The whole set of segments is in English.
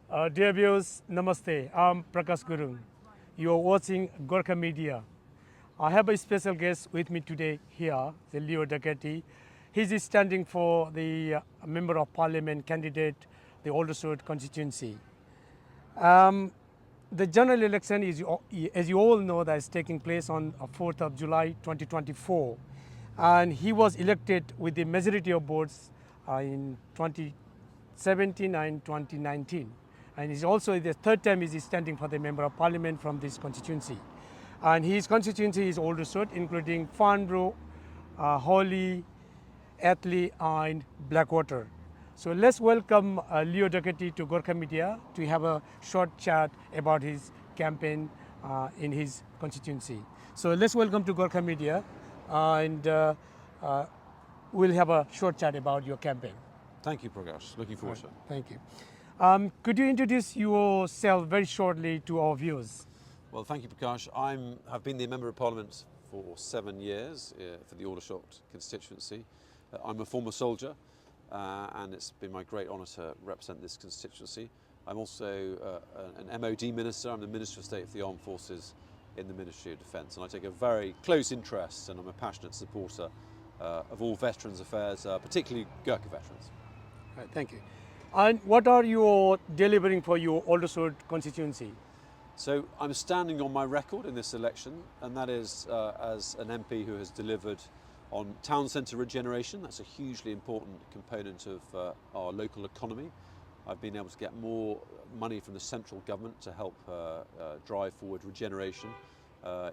Dear viewers, Namaste. I'm Prakash Gurung. You are watching Gurkha Media. I have a special guest with me today here, the Leo Docherty. He's standing for the Member of Parliament candidate, the Aldershot Constituency. The general election is, as you all know, that is taking place on 4th of July 2024. And he was elected with the majority of votes in 2017 and 2019. And he's also the third time he's standing for the Member of Parliament from this constituency. And his constituency is Aldershot, including Farnborough, Hawley, Athley and Blackwater. So let's welcome Leo Docherty to Gurkha Media to have a short chat about his campaign in his constituency. So let's welcome to Gurkha Media and we'll have a short chat about your campaign. Thank you, Prakash. Looking forward to it. Thank you. Could you introduce yourself very shortly to our viewers? Well, thank you, Prakash. I've been the Member of Parliament for 7 years for the Aldershot constituency. I'm a former soldier and it's been my great honour to represent this constituency. I'm also an MOD Minister. I'm the Minister of State for the Armed Forces in the Ministry of Defence, and I take a very close interest and I'm a passionate supporter of all veterans' affairs, particularly Gurkha veterans. Right, thank you. And what are you delivering for your Aldershot constituency? So I'm standing on my record in this election, and that is as an MP who has delivered on town centre regeneration. That's a hugely important component of our local economy. I've been able to get more money from the central government to help drive forward regeneration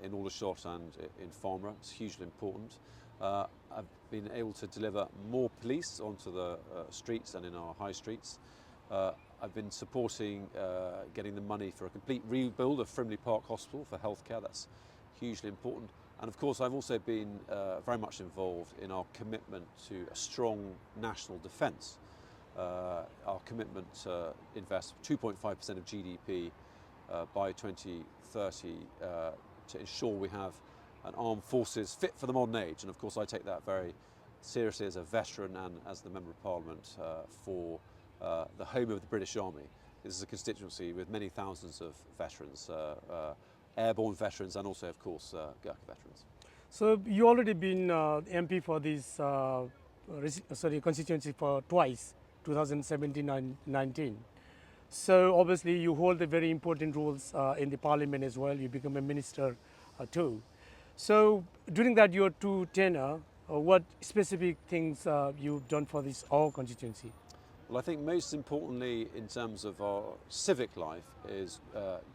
in Aldershot and in Farnborough. It's hugely important. I've been able to deliver more police onto the streets and in our high streets. I've been supporting getting the money for a complete rebuild of Frimley Park Hospital for healthcare. That's hugely important. And of course, I've also been very much involved in our commitment to a strong national defence. Our commitment to invest 2.5% of GDP by 2030 to ensure we have an armed forces fit for the modern age. And of course, I take that very seriously as a veteran and as the Member of Parliament for the home of the British Army. This is a constituency with many thousands of veterans, airborne veterans and also, of course, Gurkha veterans. So you already been MP for this constituency for twice, 2017 and 19. So obviously you hold a very important roles in the Parliament as well. You become a minister too. So during that your two tenure, what specific things you've done for this our constituency? Well, I think most importantly in terms of our civic life is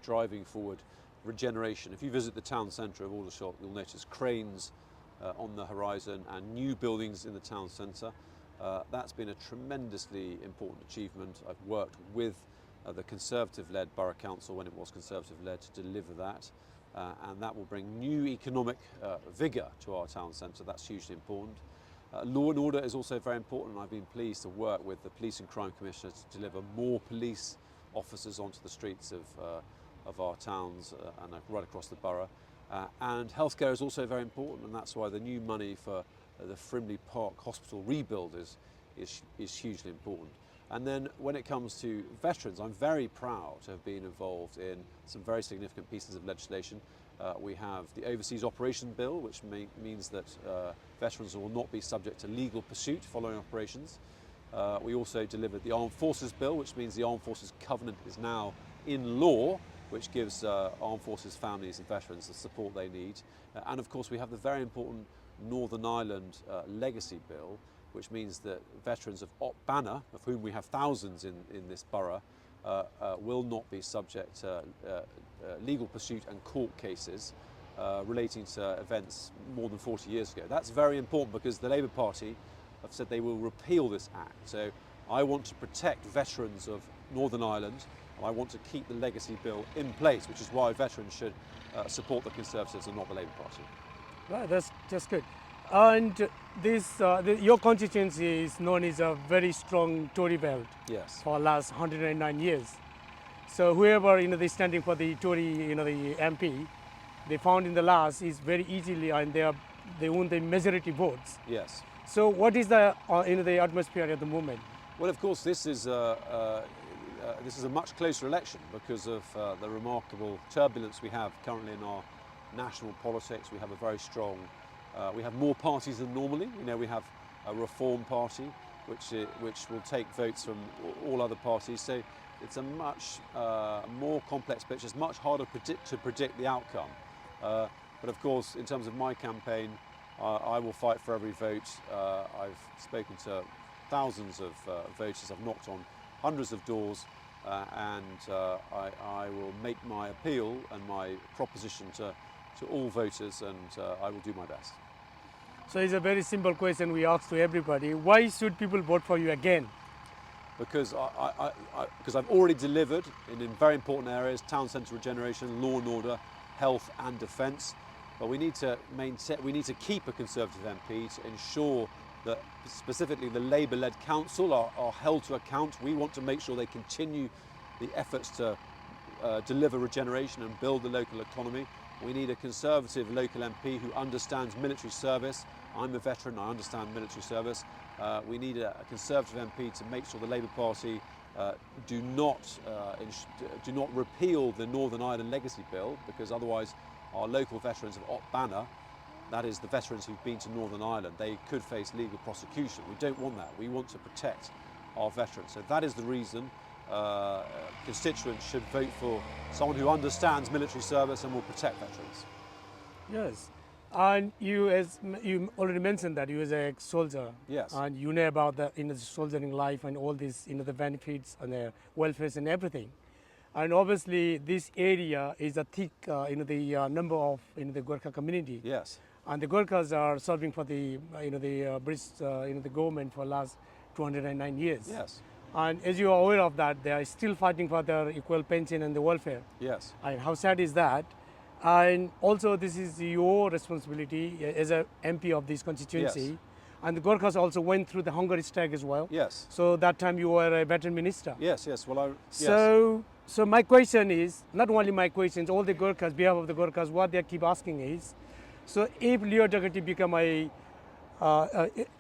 driving forward regeneration. If you visit the town centre of Aldershot, you'll notice cranes on the horizon and new buildings in the town centre. That's been a tremendously important achievement. I've worked with the Conservative-led Borough Council when it was Conservative-led to deliver that. And that will bring new economic vigour to our town centre. That's hugely important. Law and order is also very important, and I've been pleased to work with the Police and Crime Commissioner to deliver more police officers onto the streets of our towns and right across the borough. And healthcare is also very important, and that's why the new money for the Frimley Park Hospital rebuild is hugely important. And then when it comes to veterans, I'm very proud to have been involved in some very significant pieces of legislation. We have the Overseas Operation Bill, which means that veterans will not be subject to legal pursuit following operations. We also delivered the Armed Forces Bill, which means the Armed Forces Covenant is now in law, which gives Armed Forces families and veterans the support they need. And of course, we have the very important Northern Ireland Legacy Bill, which means that veterans of Op Banner, of whom we have thousands in this borough, will not be subject to legal pursuit and court cases relating to events more than 40 years ago. That's very important because the Labour Party have said they will repeal this act. So I want to protect veterans of Northern Ireland, and I want to keep the Legacy Bill in place, which is why veterans should support the Conservatives and not the Labour Party. Right, that's good. And this, your constituency is known as a very strong Tory belt. Yes. For the last 109 years. So whoever is standing for the Tory, the MP, they found in the last is very easily, and they won the majority votes. Yes. So what is the the atmosphere at the moment? Well, of course, this is a this is a much closer election because of the remarkable turbulence we have currently in our national politics. We have a very strong, we have more parties than normally. You know, we have a Reform Party, which will take votes from all other parties. So it's a much more complex picture. It's much harder to predict the outcome. But of course, in terms of my campaign, I will fight for every vote. I've spoken to thousands of voters. I've knocked on hundreds of doors, and I will make my appeal and my proposition to all voters, and I will do my best. So it's a very simple question we ask to everybody. Why should people vote for you again? Because because I've already delivered in very important areas: town centre regeneration, law and order, health and defence. But we need to keep a Conservative MP to ensure that specifically the Labour-led council are held to account. We want to make sure they continue the efforts to deliver regeneration and build the local economy. We need a Conservative local MP who understands military service. I'm a veteran, I understand military service. We need a Conservative MP to make sure the Labour Party do not repeal the Northern Ireland Legacy Bill, because otherwise our local veterans of Op Banner, that is the veterans who've been to Northern Ireland, they could face legal prosecution. We don't want that. We want to protect our veterans. So that is the reason constituents should vote for someone who understands military service and will protect veterans. Yes. And you, as you already mentioned, that you as a soldier. Yes. And you know about the the soldiering life and all this, the benefits and the welfare and everything. And obviously, this area is a thick, the number of the Gurkha community. Yes. And the Gurkhas are serving for the British the government for last 209 years. Yes. And as you are aware of that, they are still fighting for their equal pension and the welfare. Yes. And how sad is that? And also, this is your responsibility as a MP of this constituency. Yes. And the Gurkhas also went through the hunger strike as well. Yes. So that time you were a veteran minister. Yes. Yes. Well, yes. So my question is, not only my questions, all the Gurkhas, behalf of the Gurkhas, what they keep asking is, so if Leo Docherty become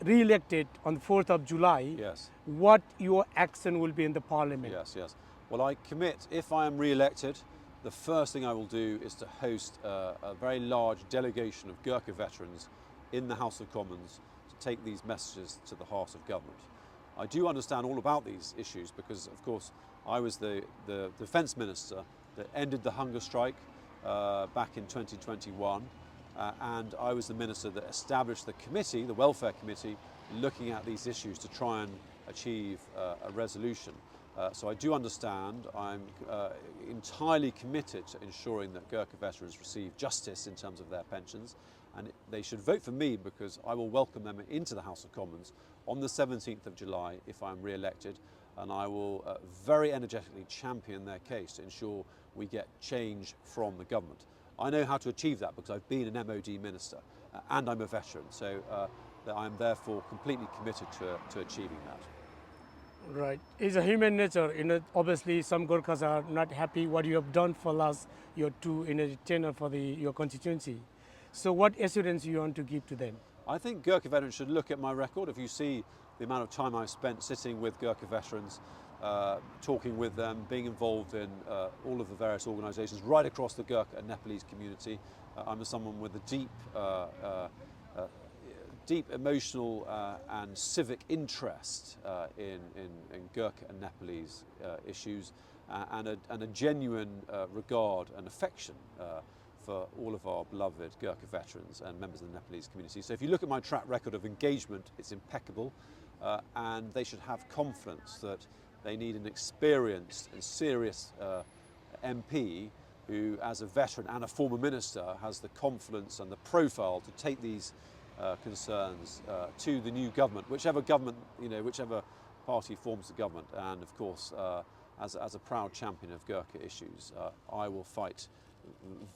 re-elected on the 4th of July, yes, what your action will be in the parliament? Yes, yes. Well, I commit, if I am re-elected, the first thing I will do is to host a very large delegation of Gurkha veterans in the House of Commons to take these messages to the heart of government. I do understand all about these issues because, of course, I was the Defence Minister that ended the hunger strike back in 2021, and I was the Minister that established the committee, the Welfare Committee, looking at these issues to try and achieve a resolution. So I do understand. I'm entirely committed to ensuring that Gurkha veterans receive justice in terms of their pensions, and they should vote for me because I will welcome them into the House of Commons on the 17th of July if I'm re-elected, and I will very energetically champion their case to ensure we get change from the government. I know how to achieve that because I've been an MOD minister and I'm a veteran, so I'm therefore completely committed to achieving that. Right. It's a human nature. Obviously, some Gurkhas are not happy what you have done for last your tenure for your constituency. So, what assurance you want to give to them? I think Gurkha veterans should look at my record. If you see the amount of time I've spent sitting with Gurkha veterans, talking with them, being involved in all of the various organisations right across the Gurkha and Nepalese community, I'm someone with a deep emotional and civic interest in Gurkha and Nepalese issues, and a genuine regard and affection for all of our beloved Gurkha veterans and members of the Nepalese community. So if you look at my track record of engagement, it's impeccable, and they should have confidence that they need an experienced and serious MP who, as a veteran and a former minister, has the confidence and the profile to take these concerns to the new government, whichever party forms the government. And of course, as a proud champion of Gurkha issues, I will fight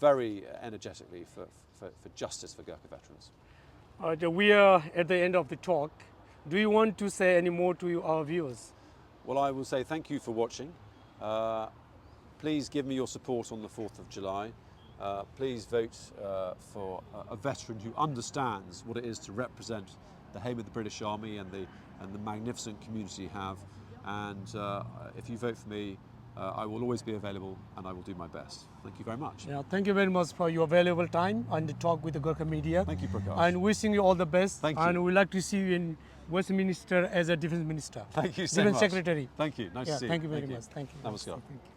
very energetically for justice for Gurkha veterans. We are at the end of the talk. Do you want to say any more to our viewers? Well, I will say thank you for watching. Please give me your support on the 4th of July. Please vote for a veteran who understands what it is to represent the home of the British Army and the magnificent community you have. And if you vote for me, I will always be available and I will do my best. Thank you very much. Yeah, thank you very much for your valuable time and the talk with the Gurkha media. Thank you, Prakash. And wishing you all the best. Thank you. And we'd like to see you in Westminster as a defense minister. Thank you so Defense much. Secretary. Thank you. Nice to see you. Thank you very much. Thank you. Namaskar. Thank you.